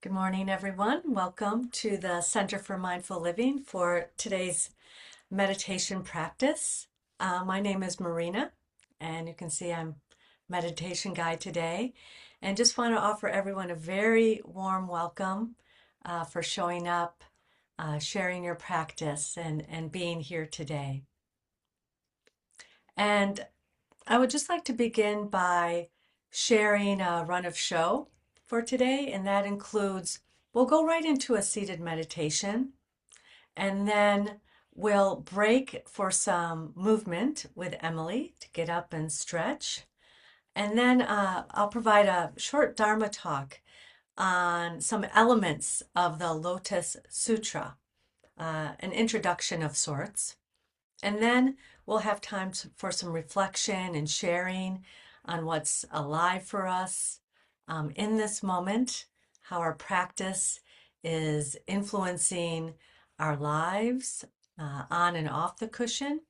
Good morning, everyone. Welcome to the Center for Mindful Living for today's meditation practice. My name is Marina, and you can see I'm meditation guide today. And just want to offer everyone a very warm welcome for showing up, sharing your practice, and being here today. And I would just like to begin by sharing a run of show for today, and that includes we'll go right into a seated meditation, and then we'll break for some movement with Emily to get up and stretch. And then I'll provide a short Dharma talk on some elements of the Lotus Sutra, an introduction of sorts. And then we'll have time for some reflection and sharing on what's alive for us in this moment, how our practice is influencing our lives on and off the cushion,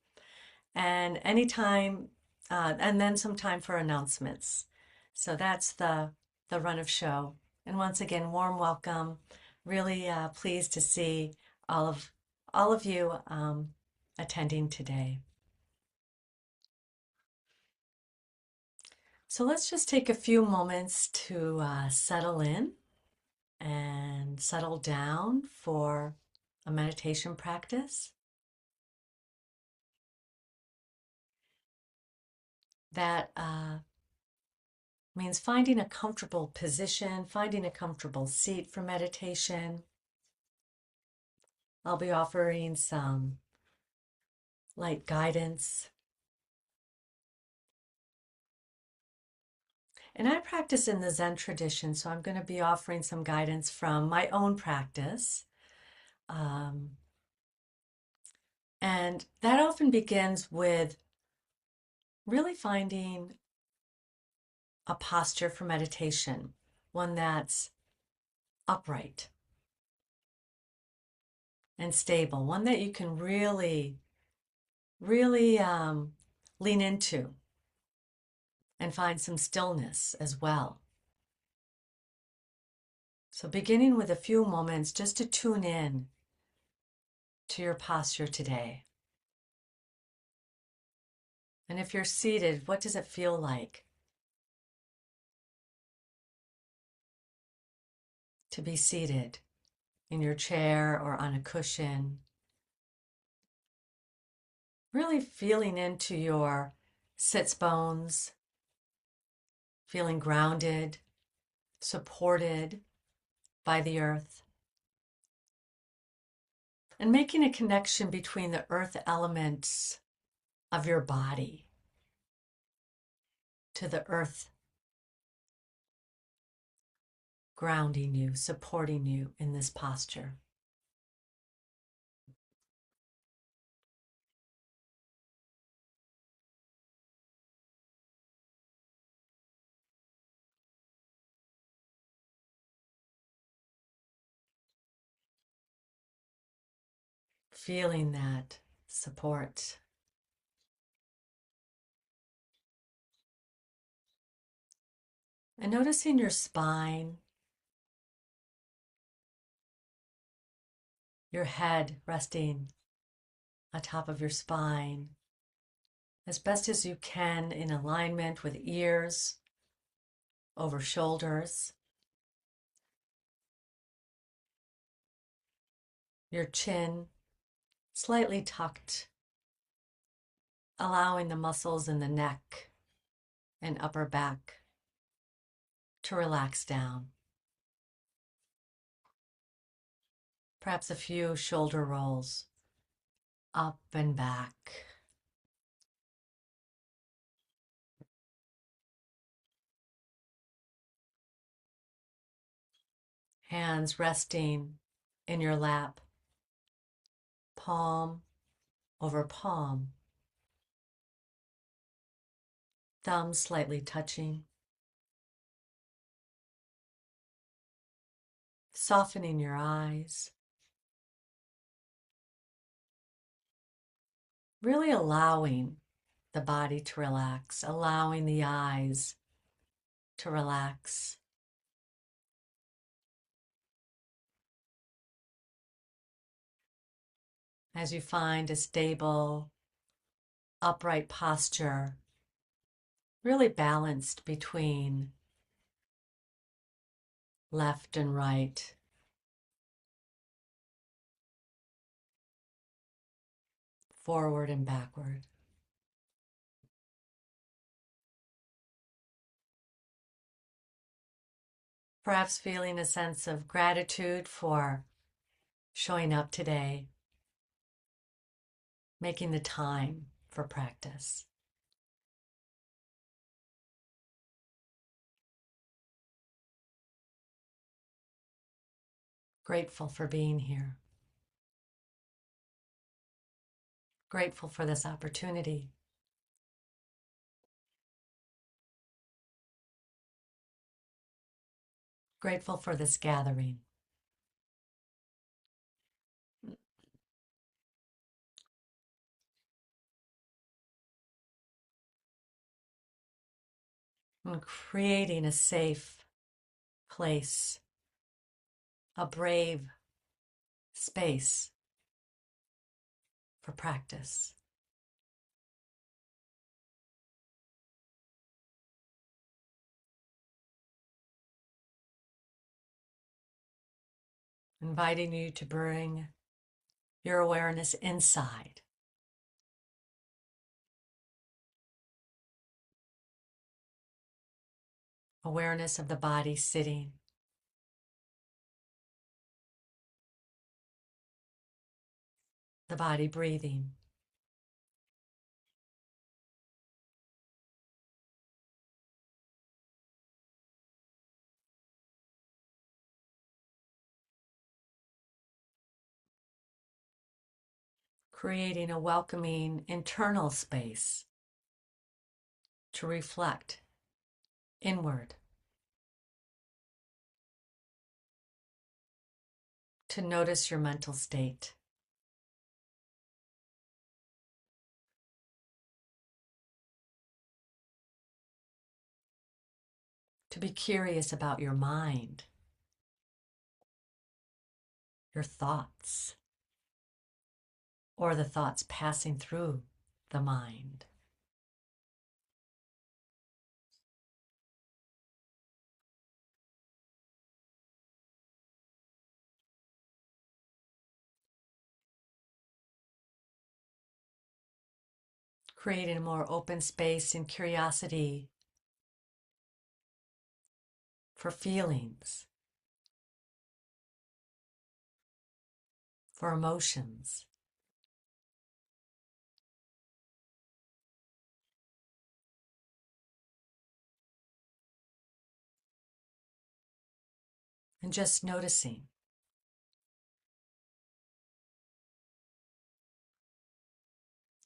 and and then some time for announcements. So that's the run of show. And once again, warm welcome. Really pleased to see all of you attending today. So let's just take a few moments to settle in and settle down for a meditation practice that means finding a comfortable position, finding a comfortable seat for meditation. I'll be offering some light guidance. And I practice in the Zen tradition, so I'm going to be offering some guidance from my own practice. Um, and that often begins with really finding a posture for meditation, one that's upright and stable, one that you can really lean into and find some stillness as well. So beginning with a few moments just to tune in to your posture today. And if you're seated, what does it feel like to be seated in your chair or on a cushion? Really feeling into your sits bones, feeling grounded, supported by the earth, and making a connection between the earth elements of your body to the earth grounding you, supporting you in this posture. Feeling that support. And noticing your spine, your head resting atop of your spine as best as you can in alignment with ears over shoulders. Your chin slightly tucked, allowing the muscles in the neck and upper back to relax down. Perhaps a few shoulder rolls up and back. Hands resting in your lap, palm over palm. Thumbs slightly touching. Softening your eyes. Really allowing the body to relax, allowing the eyes to relax. as you find a stable, upright posture, really balanced between left and right, forward and backward. Perhaps feeling a sense of gratitude for showing up today, making the time for practice. Grateful for being here. Grateful for this opportunity. Grateful for this gathering. And creating a safe place, a brave space for practice. Inviting you to bring your awareness inside. Awareness of the body sitting. The body breathing. Creating a welcoming internal space to reflect inward, to notice your mental state, to be curious about your mind, your thoughts, or the thoughts passing through the mind. Creating a more open space and curiosity for feelings, for emotions, and just noticing.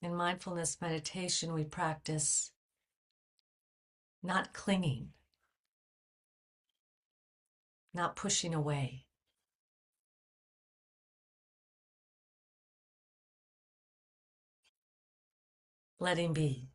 In mindfulness meditation, we practice not clinging, not pushing away, letting be.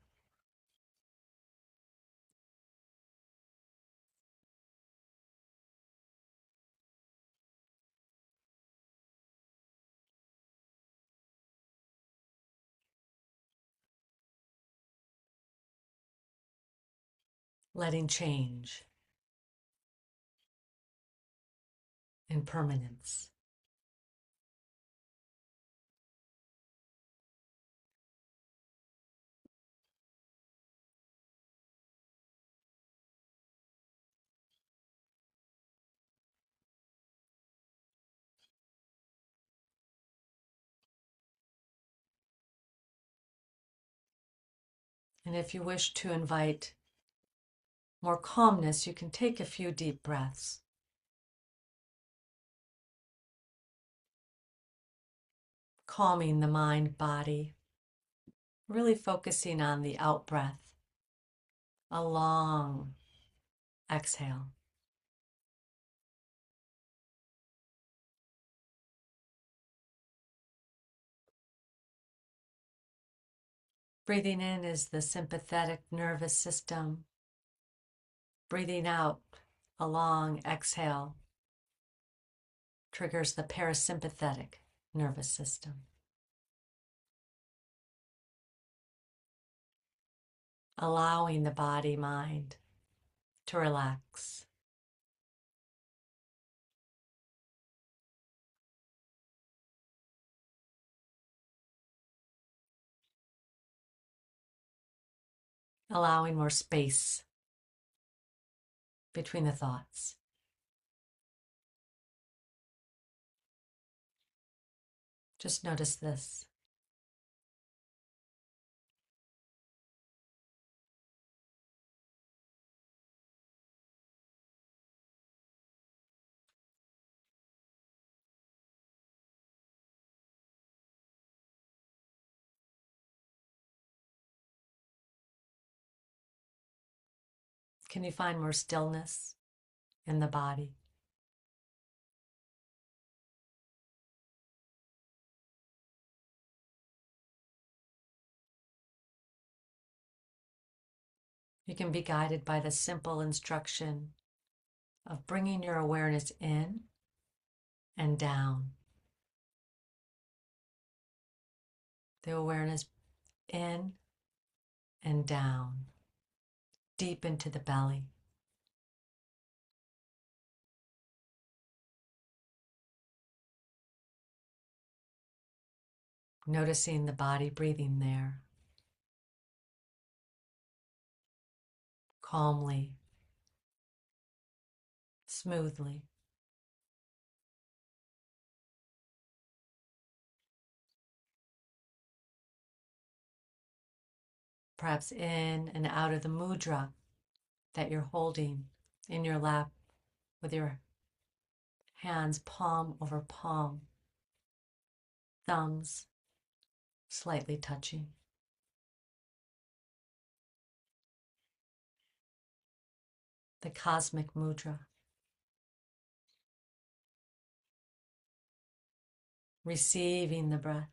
Letting change, impermanence. And if you wish to invite more calmness, you can take a few deep breaths. Calming the mind, body, really focusing on the out breath, a long exhale. Breathing in is the sympathetic nervous system. Breathing out, a long exhale, triggers the parasympathetic nervous system. allowing the body mind to relax. Allowing more space between the thoughts. Just notice this. Can you find more stillness in the body? You can be guided by the simple instruction of bringing your awareness in and down. The awareness in and down, deep into the belly. Noticing the body breathing there, calmly, smoothly. Perhaps in and out of the mudra that you're holding in your lap with your hands palm over palm, thumbs slightly touching. The cosmic mudra. Receiving the breath.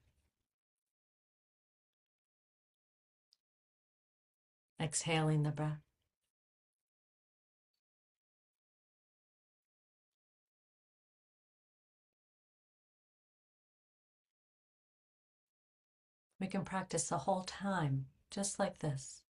Exhaling the breath. We can practice the whole time, just like this.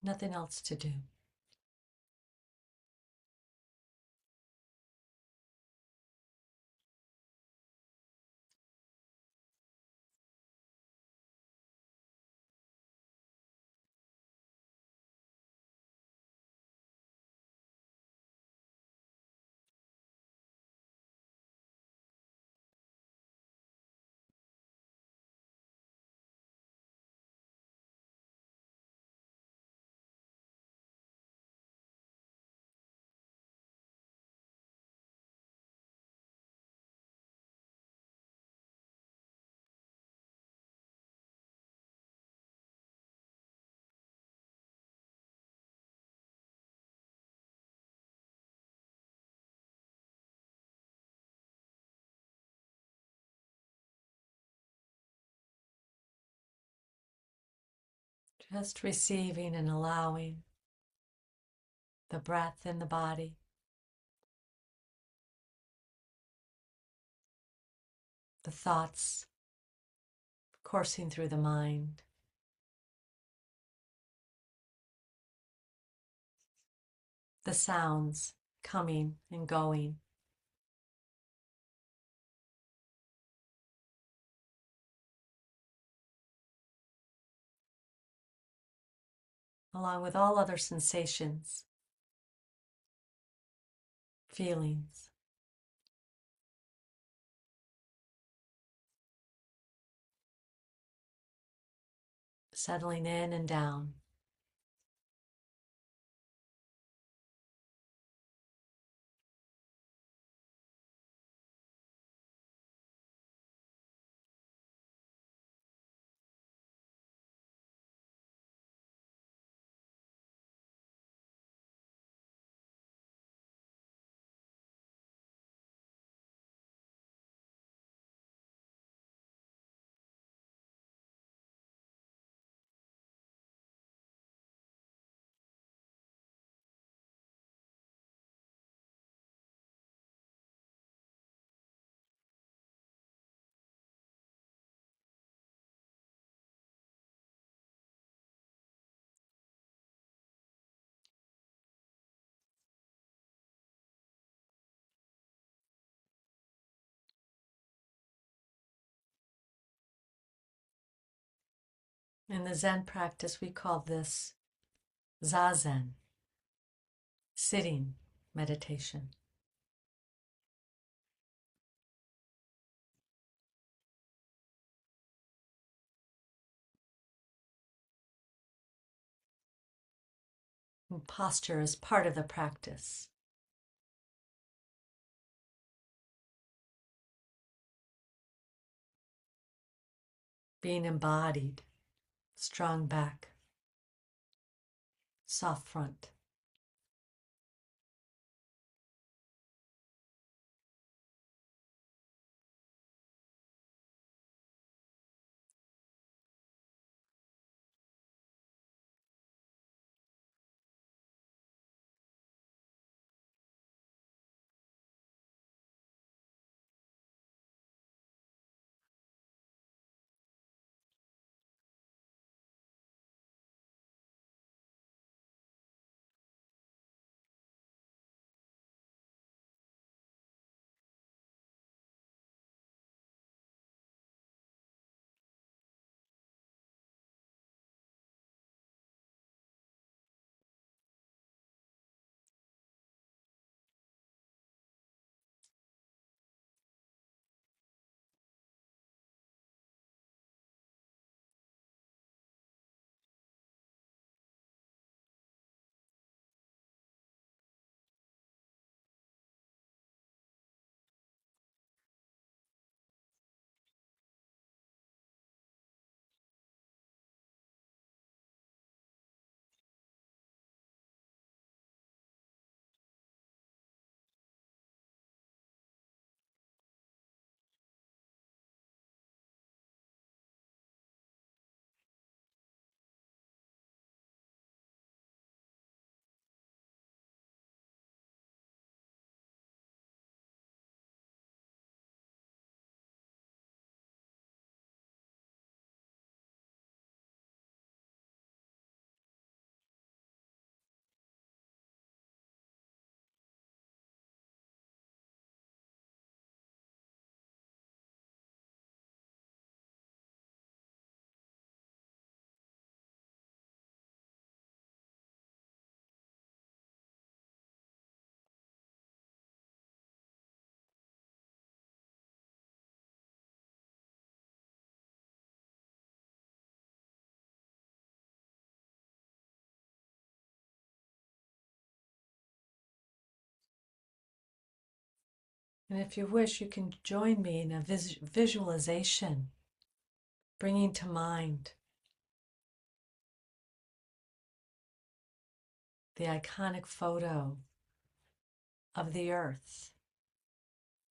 Nothing else to do. Just receiving and allowing the breath in the body, the thoughts coursing through the mind, the sounds coming and going. Along with all other sensations, feelings. Settling in and down. In the Zen practice, we call this Zazen, sitting meditation. And posture is part of the practice. Being embodied, strong back, soft front. And if you wish, you can join me in a visualization, bringing to mind the iconic photo of the Earth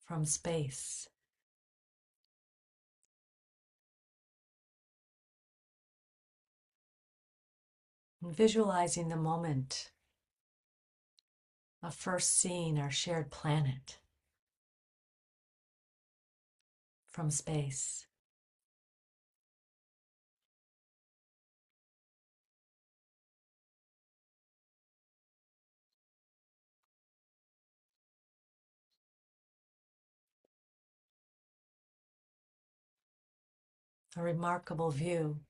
from space. And visualizing the moment of first seeing our shared planet from space. A remarkable view.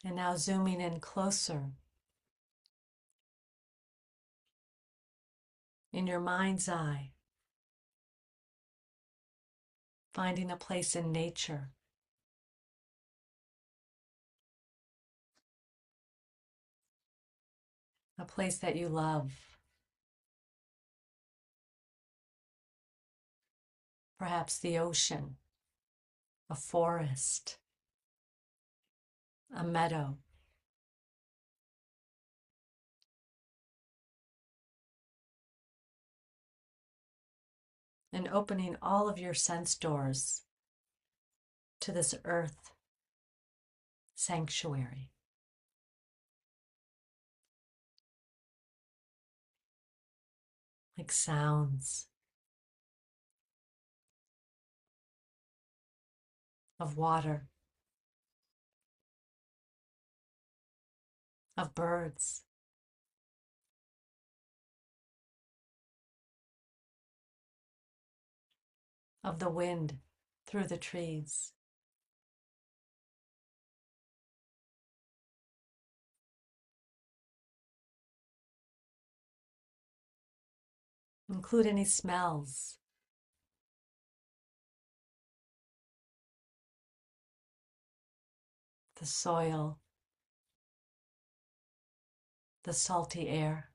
And now zooming in closer in your mind's eye, finding a place in nature, a place that you love, perhaps the ocean, a forest, a meadow. And opening all of your sense doors to this earth sanctuary. Like sounds of water, of birds, of the wind through the trees. Include any smells, the soil, the salty air,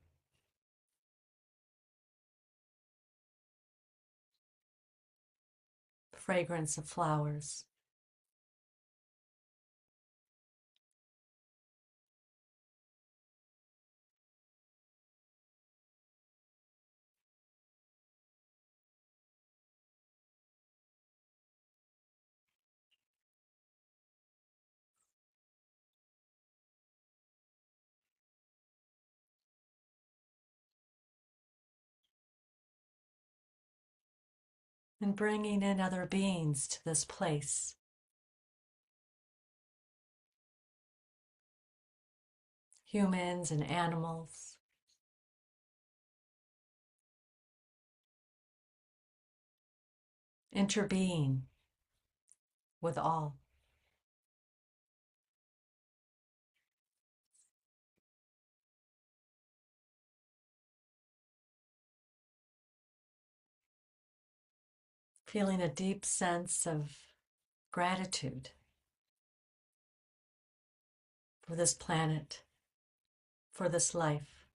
fragrance of flowers. And bringing in other beings to this place. Humans and animals. Interbeing with all. Feeling a deep sense of gratitude for this planet, for this life.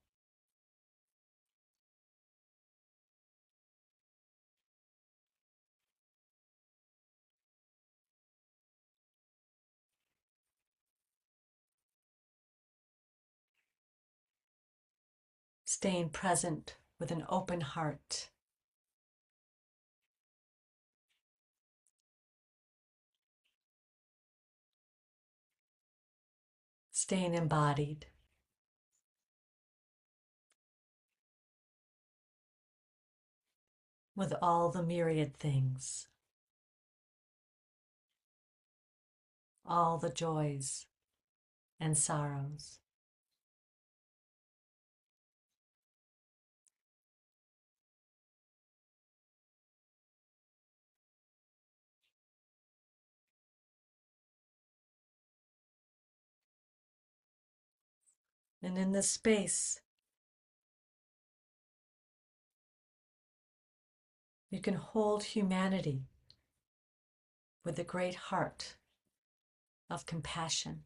Staying present with an open heart. Staying embodied. With all the myriad things. All the joys and sorrows. And in this space, you can hold humanity with a great heart of compassion.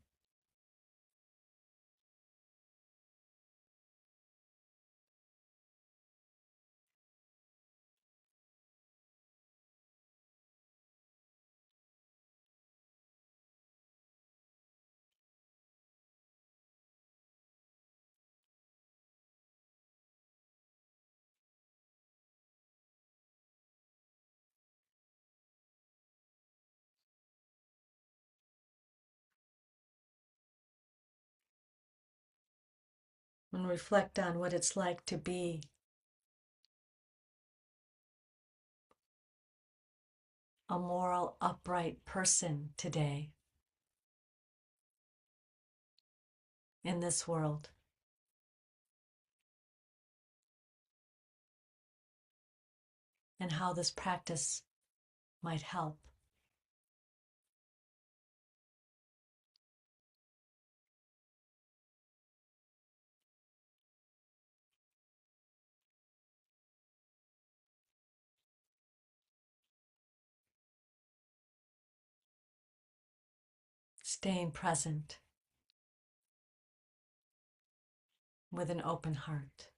And reflect on what it's like to be a moral, upright person today in this world. And how this practice might help. Staying present with an open heart.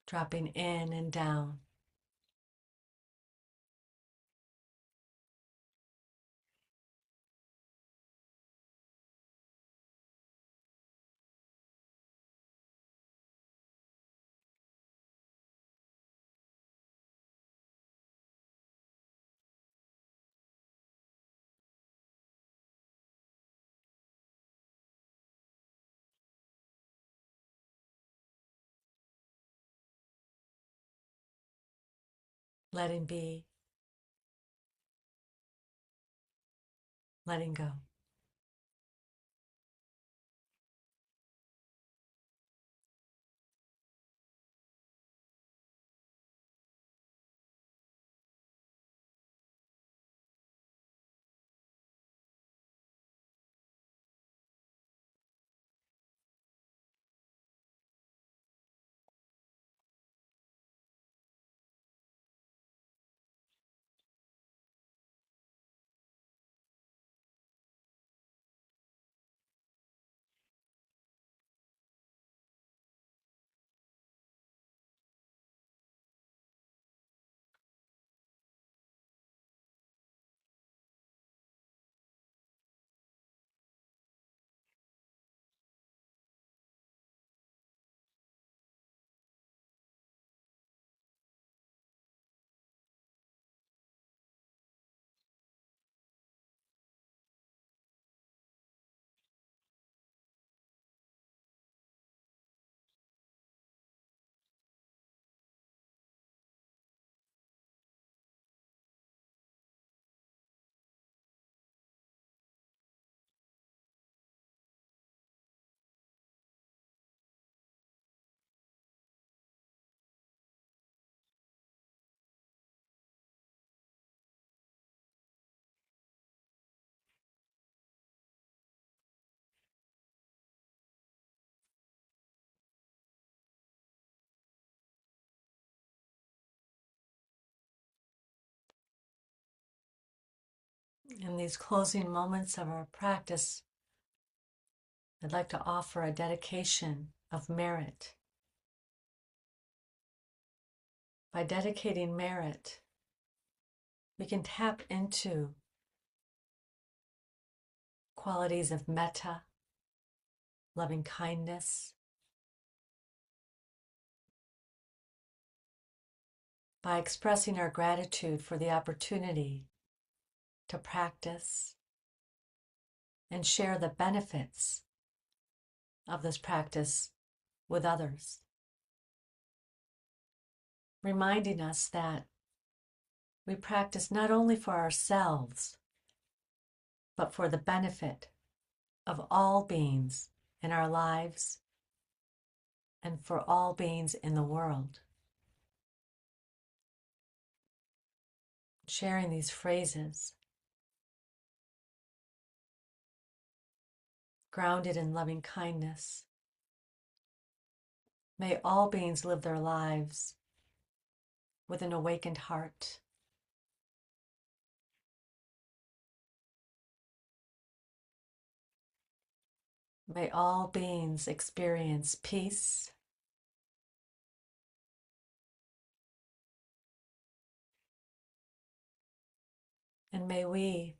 Dropping in and down. letting be, letting go. In these closing moments of our practice, I'd like to offer a dedication of merit. By dedicating merit, we can tap into qualities of metta, loving kindness. By expressing our gratitude for the opportunity to practice and share the benefits of this practice with others. Reminding us that we practice not only for ourselves, but for the benefit of all beings in our lives and for all beings in the world. Sharing these phrases, grounded in loving kindness. May all beings live their lives with an awakened heart. May all beings experience peace, and may we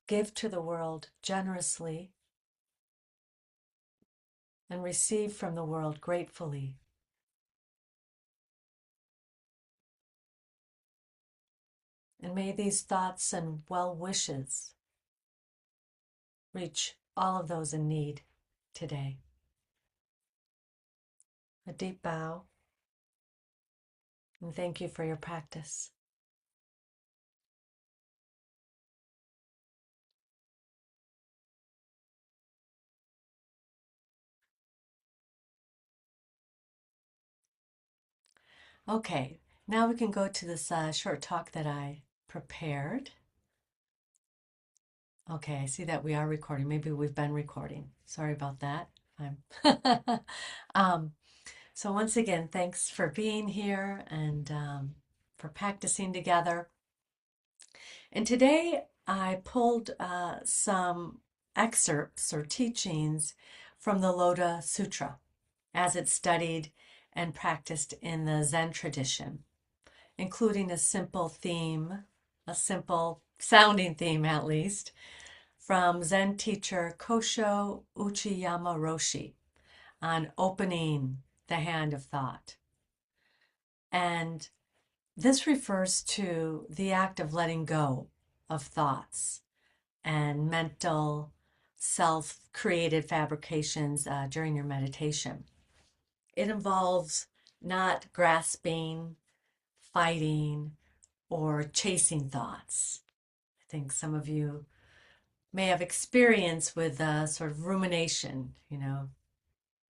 give to the world generously and receive from the world gratefully. And may these thoughts and well wishes reach all of those in need today. A deep bow, and thank you for your practice. Okay, now we can go to this short talk that I prepared. Okay, I see that we are recording. Maybe we've been recording. Sorry about that. um, so once again, thanks for being here and for practicing together. And today I pulled some excerpts or teachings from the Lotus Sutra as it's studied and practiced in the Zen tradition, including a simple theme, a simple sounding theme at least, from Zen teacher Kosho Uchiyama Roshi on opening the hand of thought. And this refers to the act of letting go of thoughts and mental self-created fabrications during your meditation. It involves not grasping fighting or chasing thoughts. I think some of you may have experience with sort of rumination,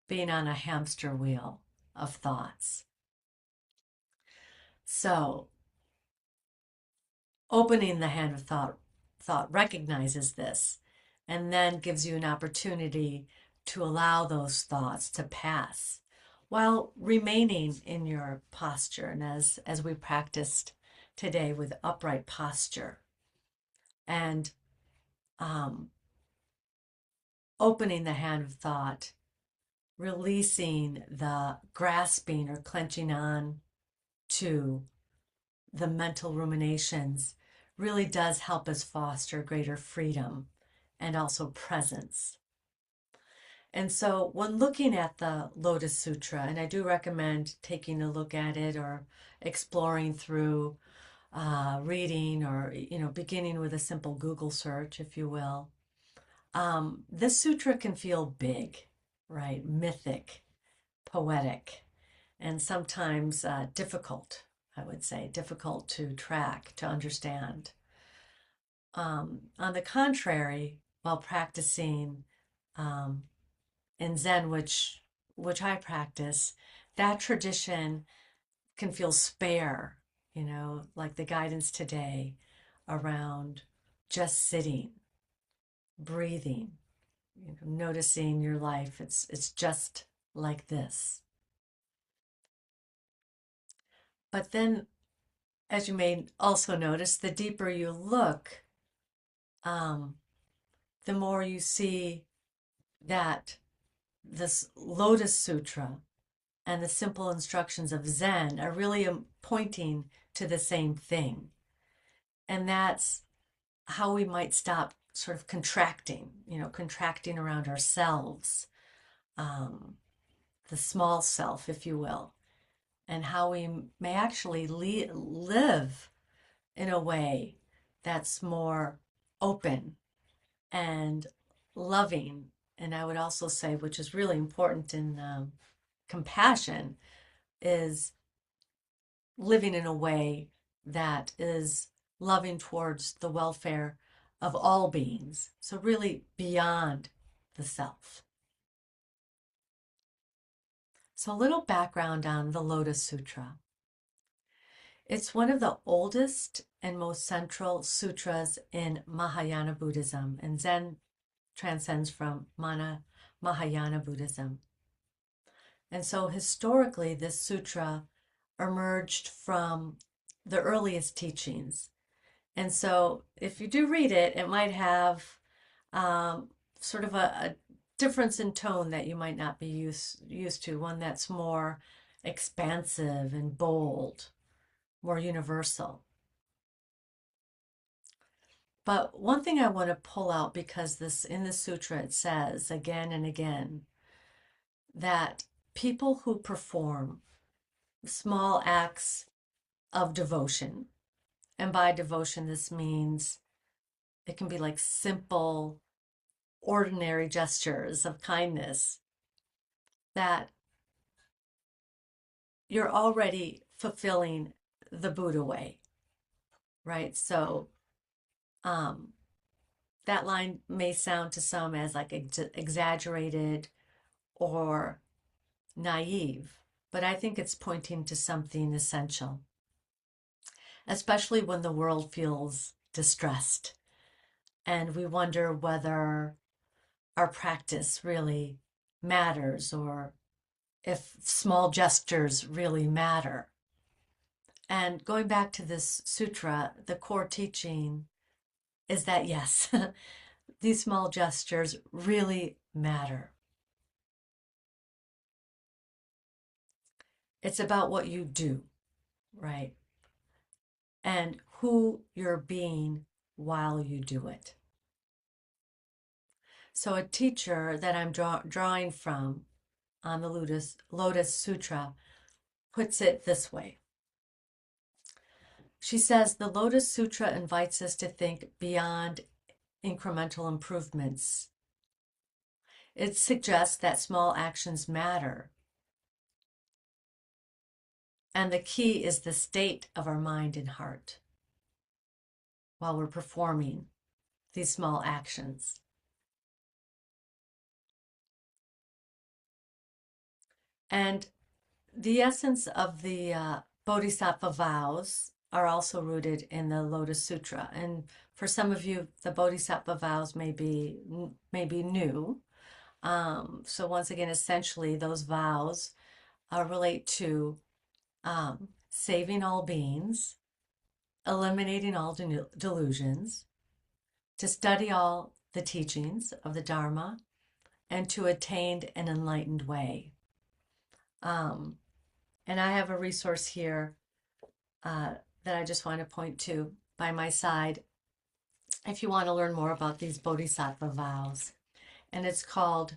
being on a hamster wheel of thoughts. So, opening the hand of thought recognizes this and then gives you an opportunity to allow those thoughts to pass while remaining in your posture. And as we practiced today with upright posture and opening the hand of thought, releasing the grasping or clenching on to the mental ruminations really does help us foster greater freedom and also presence. And so when looking at the Lotus Sutra, and I do recommend taking a look at it or exploring through reading or, beginning with a simple Google search, if you will, this sutra can feel big, right? Mythic, poetic, and sometimes difficult, I would say, difficult to track, to understand. On the contrary, while practicing in Zen, which I practice, that tradition can feel spare, like the guidance today around just sitting, breathing, noticing your life. It's just like this. But then, as you may also notice, the deeper you look, the more you see that this Lotus Sutra and the simple instructions of Zen are really pointing to the same thing. And that's how we might stop sort of contracting, contracting around ourselves, the small self, if you will, and how we may actually live in a way that's more open and loving. And I would also say, which is really important in compassion, is living in a way that is loving towards the welfare of all beings. So really beyond the self. So a little background on the Lotus Sutra. It's one of the oldest and most central sutras in Mahayana Buddhism, and Zen transcends from Mahayana Buddhism. And so historically, this sutra emerged from the earliest teachings. And so if you do read it, it might have sort of a difference in tone that you might not be used to, one that's more expansive and bold, more universal. But one thing I want to pull out, because in the sutra it says again and again that people who perform small acts of devotion, and by devotion this means it can be like simple, ordinary gestures of kindness, that you're already fulfilling the Buddha way, right? So that line may sound to some as like exaggerated or naive, but I think it's pointing to something essential, especially when the world feels distressed and we wonder whether our practice really matters or if small gestures really matter. And going back to this sutra, the core teaching is that yes, these small gestures really matter. It's about what you do, right? And who you're being while you do it. So a teacher that I'm drawing from on the Lotus Sutra puts it this way. She says the Lotus Sutra invites us to think beyond incremental improvements. It suggests that small actions matter And the key is the state of our mind and heart while we're performing these small actions. And the essence of the Bodhisattva vows are also rooted in the Lotus Sutra. And for some of you, the Bodhisattva vows may be new. So once again, essentially, those vows relate to saving all beings, eliminating all delusions, to study all the teachings of the Dharma, and to attain an enlightened way. And I have a resource here that I just want to point to by my side if you want to learn more about these Bodhisattva vows. And it's called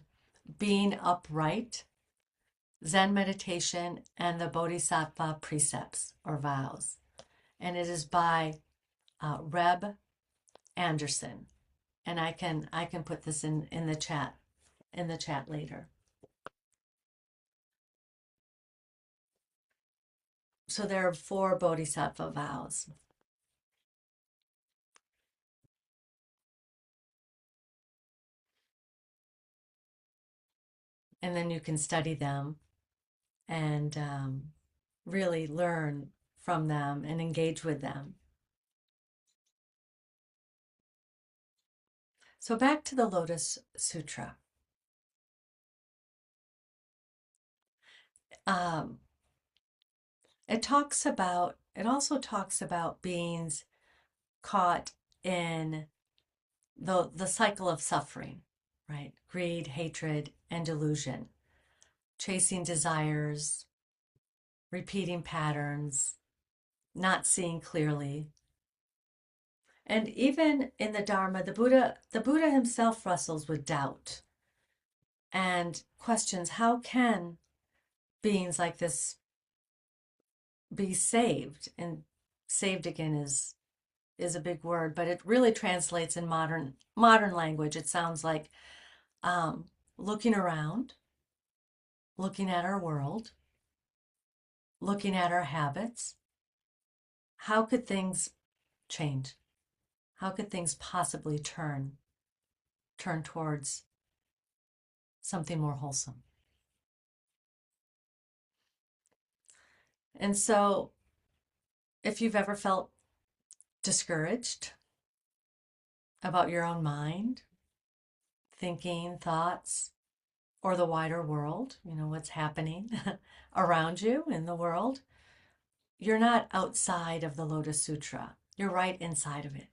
Being Upright, Zen Meditation, and the Bodhisattva Precepts or Vows. And it is by Reb Anderson. And I can put this in the chat later. So there are 4 Bodhisattva vows. And then you can study them and really learn from them and engage with them. So back to the Lotus Sutra. It also talks about beings caught in the cycle of suffering, right? Greed, hatred, and delusion, chasing desires, repeating patterns, not seeing clearly. And even in the Dharma, the Buddha himself wrestles with doubt and questions, how can beings like this be saved? And saved again is a big word, but it really translates in modern language. It sounds like looking around, looking at our world, looking at our habits. How could things change? How could things possibly turn towards something more wholesome? And so if you've ever felt discouraged about your own mind, thinking, thoughts, or the wider world, what's happening around you in the world, you're not outside of the Lotus Sutra. You're right inside of it.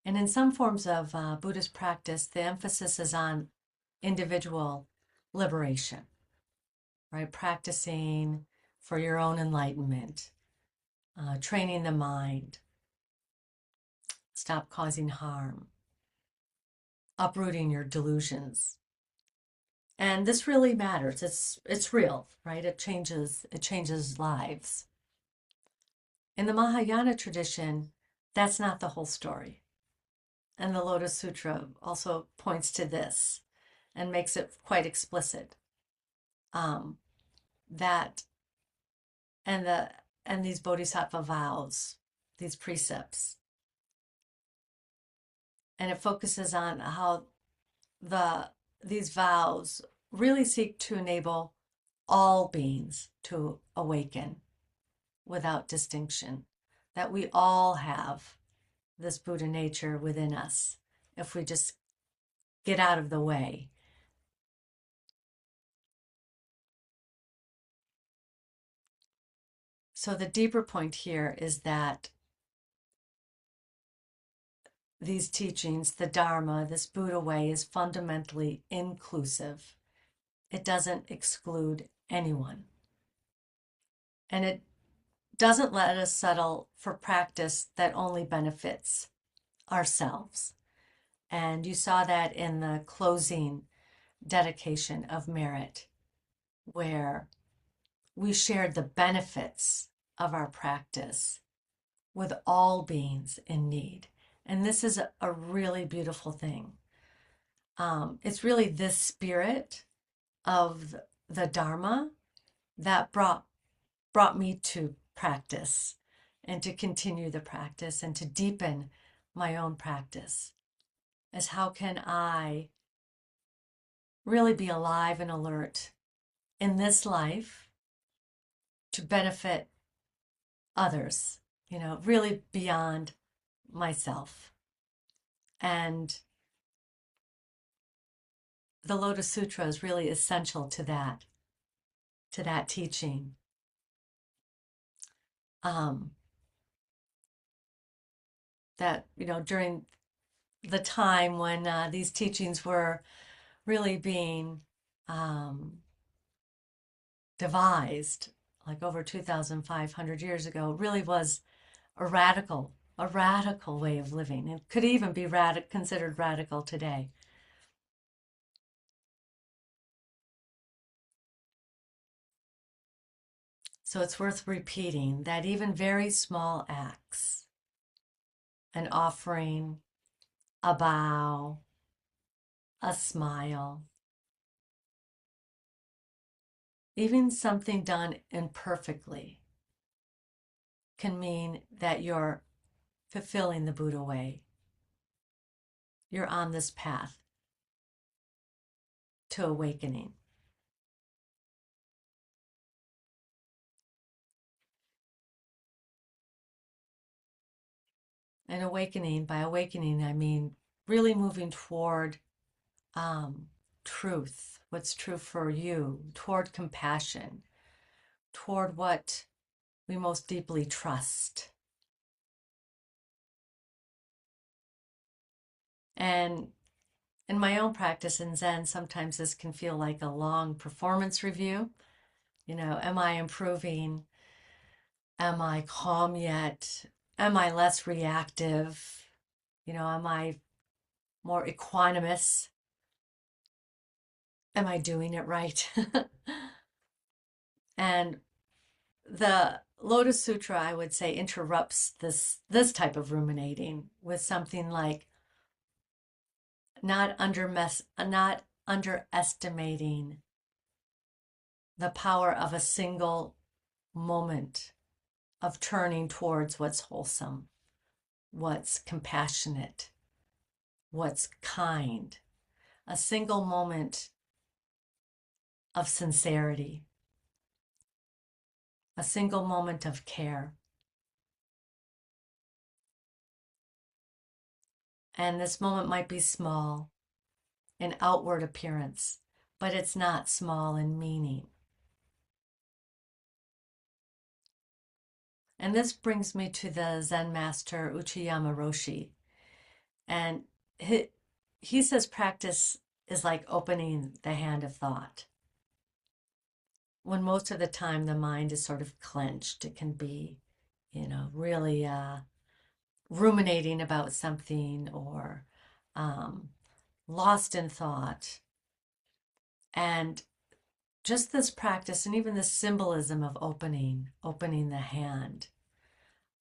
And in some forms of Buddhist practice, the emphasis is on individual liberation, right? Practicing for your own enlightenment, training the mind, stop causing harm, uprooting your delusions. And this really matters. It's real, right? It changes lives. In the Mahayana tradition, that's not the whole story. And the Lotus Sutra also points to this and makes it quite explicit. That and these Bodhisattva vows, these precepts. And it focuses on how these vows really seek to enable all beings to awaken without distinction, that we all have this Buddha nature within us if we just get out of the way. So the deeper point here is that these teachings, the Dharma, this Buddha way, is fundamentally inclusive. It doesn't exclude anyone. And it doesn't let us settle for practice that only benefits ourselves. And you saw that in the closing dedication of merit, where we shared the benefits of our practice with all beings in need. And this is a really beautiful thing. It's really this spirit of the Dharma, that brought me to practice and to continue the practice and to deepen my own practice, is how can I really be alive and alert in this life to benefit others, really beyond myself. And the Lotus Sutra is really essential to that teaching. Um, that, during the time when these teachings were really being um, devised, like over 2,500 years ago, really was a radical way of living. It could even be considered radical today. So it's worth repeating that even very small acts, an offering, a bow, a smile, even something done imperfectly, can mean that you're fulfilling the Buddha way. You're on this path to awakening. And awakening, by awakening, I mean really moving toward truth, what's true for you, toward compassion, toward what we most deeply trust. And in my own practice in Zen, sometimes this can feel like a long performance review. Am I improving? Am I calm yet? Am I less reactive? Am I more equanimous? Am I doing it right? And the Lotus Sutra, I would say, interrupts this type of ruminating with something like not underestimating the power of a single moment of turning towards what's wholesome, what's compassionate, what's kind. A single moment of sincerity, a single moment of care. And this moment might be small in outward appearance, but it's not small in meaning. And this brings me to the Zen master Uchiyama Roshi. And he says practice is like opening the hand of thought. When most of the time the mind is sort of clenched, it can be, really ruminating about something or lost in thought. And just this practice and even the symbolism of opening the hand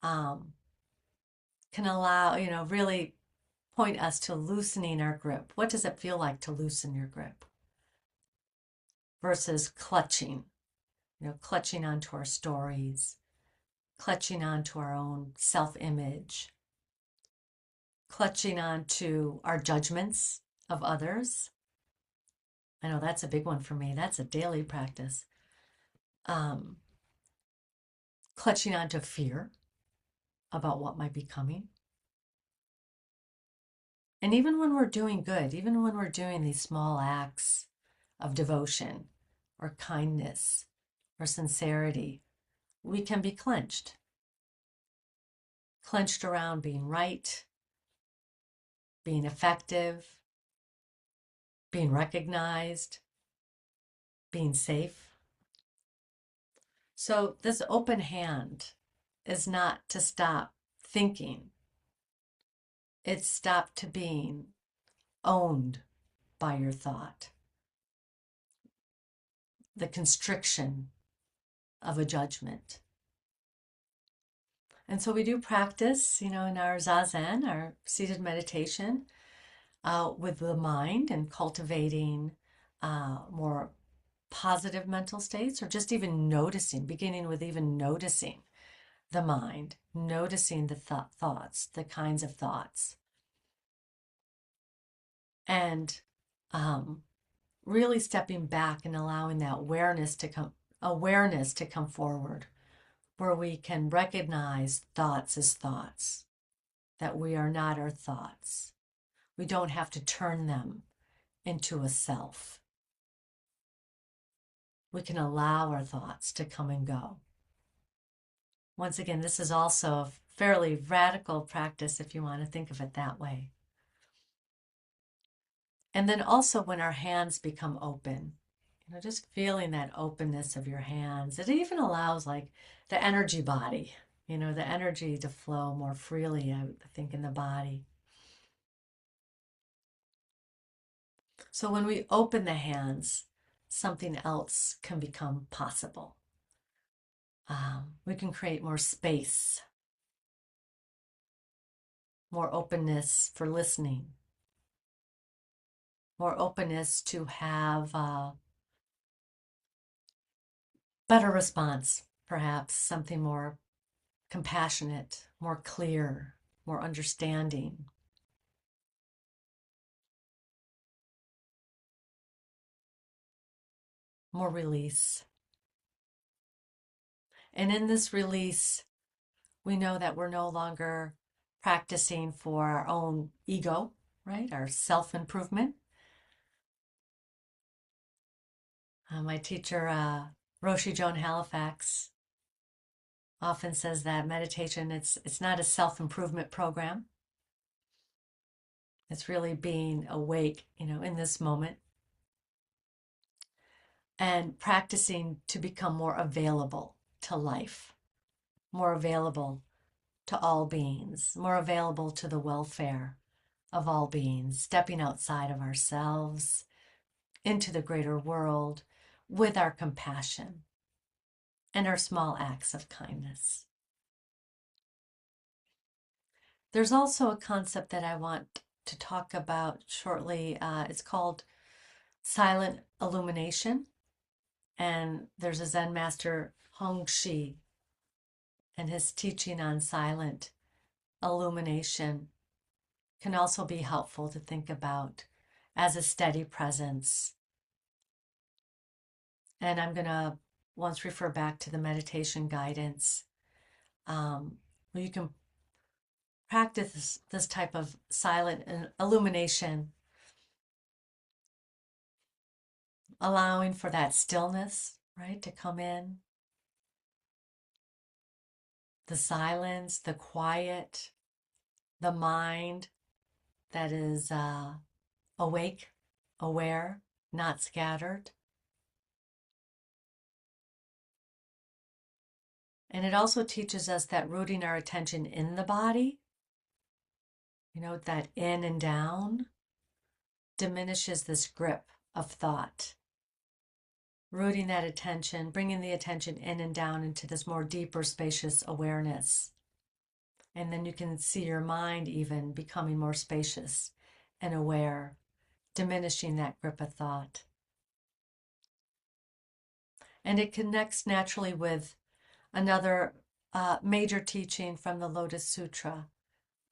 can allow, really point us to loosening our grip. What does it feel like to loosen your grip versus clutching, clutching onto our stories, clutching onto our own self-image, clutching onto our judgments of others. I know that's a big one for me. That's a daily practice. Clutching onto fear about what might be coming. And even when we're doing good, even when we're doing these small acts of devotion or kindness or sincerity, we can be clenched around being right, being effective, being recognized, being safe. So this open hand is not to stop thinking. It's stop to being owned by your thought. The constriction of a judgment. And so we do practice, in our zazen, our seated meditation, with the mind and cultivating more positive mental states, or just even noticing, beginning with even noticing the mind, noticing the thoughts, the kinds of thoughts, and really stepping back and allowing that awareness to come forward, where we can recognize thoughts as thoughts, that we are not our thoughts. We don't have to turn them into a self. We can allow our thoughts to come and go. Once again, this is also a fairly radical practice if you want to think of it that way. And then also when our hands become open, just feeling that openness of your hands. It even allows like the energy body, the energy to flow more freely, I think, in the body. So when we open the hands, something else can become possible. We can create more space, more openness for listening, more openness to have better response, perhaps something more compassionate, more clear, more understanding. More release. And in this release, we know that we're no longer practicing for our own ego, right? Our self-improvement. My teacher, Roshi Joan Halifax, often says that meditation, it's not a self-improvement program. It's really being awake, in this moment, and practicing to become more available to life, more available to all beings, more available to the welfare of all beings, stepping outside of ourselves into the greater world with our compassion and our small acts of kindness. There's also a concept that I want to talk about shortly. It's called silent illumination. And there's a Zen master, Hong Shi, and his teaching on silent illumination can also be helpful to think about as a steady presence. And I'm going to once refer back to the meditation guidance. Where you can practice this type of silent illumination, allowing for that stillness, right, to come in. The silence, the quiet, the mind that is awake, aware, not scattered. And it also teaches us that rooting our attention in the body, that in and down, diminishes this grip of thought. Rooting that attention, bringing the attention in and down into this more deeper, spacious awareness. And then you can see your mind even becoming more spacious and aware, diminishing that grip of thought. And it connects naturally with another major teaching from the Lotus Sutra.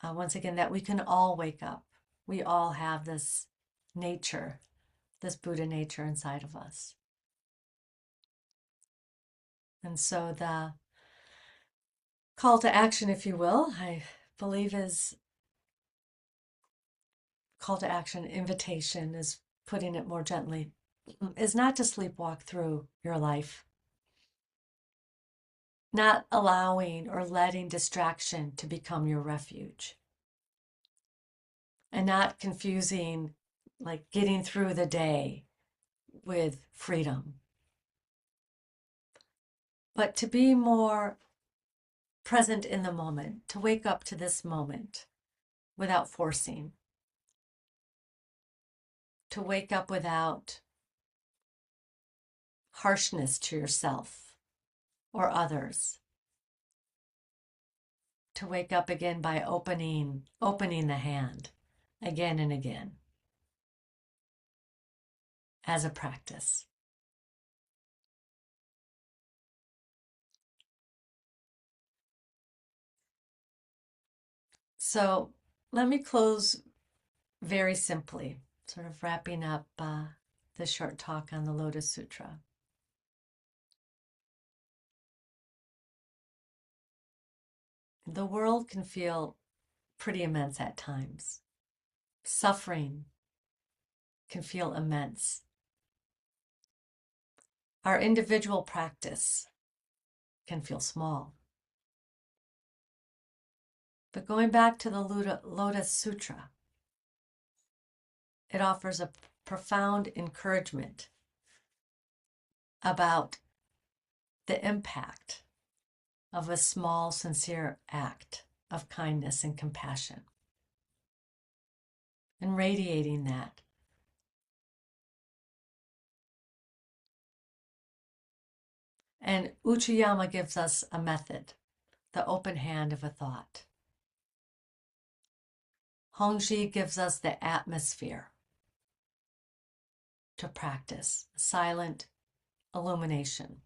Once again, that we can all wake up. We all have this nature, this Buddha nature inside of us. And so the call to action, if you will, I believe is call to action, invitation is putting it more gently, is not to sleepwalk through your life. Not allowing or letting distraction to become your refuge. And not confusing like getting through the day with freedom. But to be more present in the moment, to wake up to this moment without forcing. To wake up without harshness to yourself or others. To wake up again by opening the hand again and again as a practice. So let me close very simply, sort of wrapping up this short talk on the Lotus Sutra. The world can feel pretty immense at times. Suffering can feel immense. Our individual practice can feel small. But going back to the Lotus Sutra, it offers a profound encouragement about the impact of a small, sincere act of kindness and compassion, and radiating that. And Uchiyama gives us a method, the open hand of a thought. Hongji gives us the atmosphere to practice silent illumination,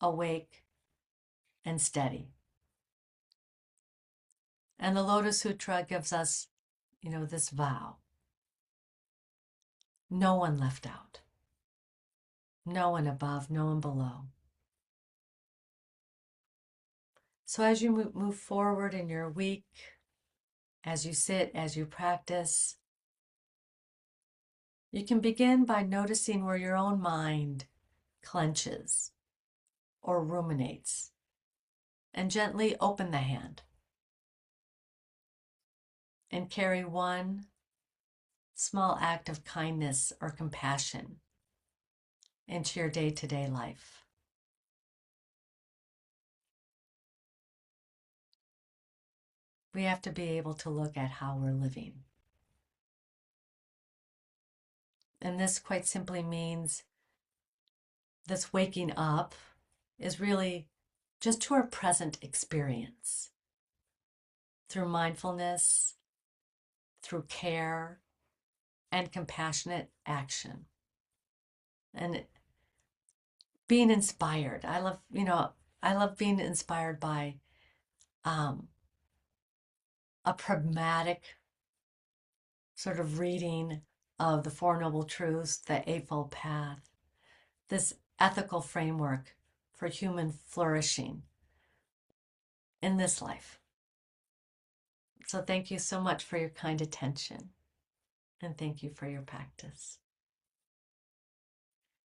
awake and steady. And the Lotus Sutra gives us, this vow. No one left out. No one above, no one below. So as you move forward in your week, as you sit, as you practice, you can begin by noticing where your own mind clenches or ruminates, and gently open the hand and carry one small act of kindness or compassion into your day-to-day life. We have to be able to look at how we're living. And this quite simply means this waking up is really just to our present experience through mindfulness, through care, and compassionate action. And being inspired. I love being inspired by a pragmatic sort of reading of the Four Noble Truths, the Eightfold Path, this ethical framework for human flourishing in this life. So thank you so much for your kind attention, and thank you for your practice.